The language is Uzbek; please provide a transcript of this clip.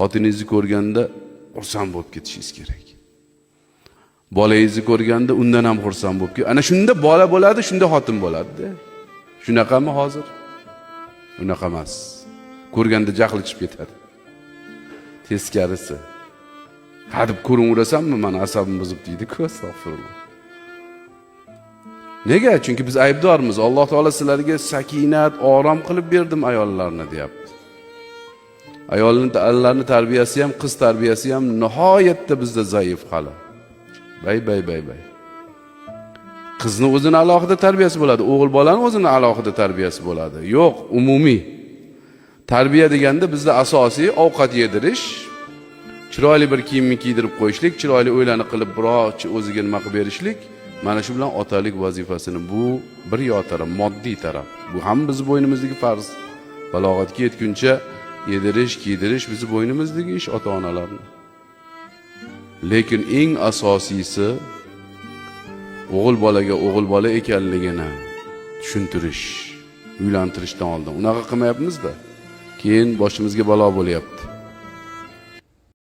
Xotiningizni ko'rganda xursand bo'lib ketishingiz kerak. Bolangizni ko'rganda undan ham xursand bo'lib ketib, ana shunda bola bo'ladi, shunda xotin bo'ladi-da. Shunaqami hozir? Unaqa emas. Ko'rganda jahli chiqib ketadi. Teskarisi. Hadib ko'raverasanmi, mana asabim buzib deydi-ku, astag'firulloh. Nega? Chunki biz aybdormiz. Alloh taolo sizlarga sakinat, orom qilib berdim ayollarni, deyapti. Ayollarning tarbiyasi ham, qiz tarbiyasi ham nihoyatda bizda zaif hali. Bay. Qizni o'zini alohida tarbiyasi bo'ladi, o'g'il bolani o'zini alohida tarbiyasi bo'ladi. Yo'q, umumiy. Tarbiya deganda bizda asosiy ovqat yedirish, chiroyli bir kiyimni kiydirib qo'yishlik, chiroyli o'ylanib qilib biroq o'ziga nima qilib berishlik. Mana shu bilan otalik vazifasini bu bir yo'taraf, moddiy taraf. Bu ham bizning bo'ynimizdagi farz. Balog'atga yetguncha yedirish, kiydirish bizning bo'ynimizdagi ish ota-onalarning. Lekin eng asosiysi o'g'il bolaga o'g'il bola ekanligini tushuntirish, uylantirishdan oldin. Unaqa qilmayapmiz-da. Keyin boshimizga balo bo'lyapti.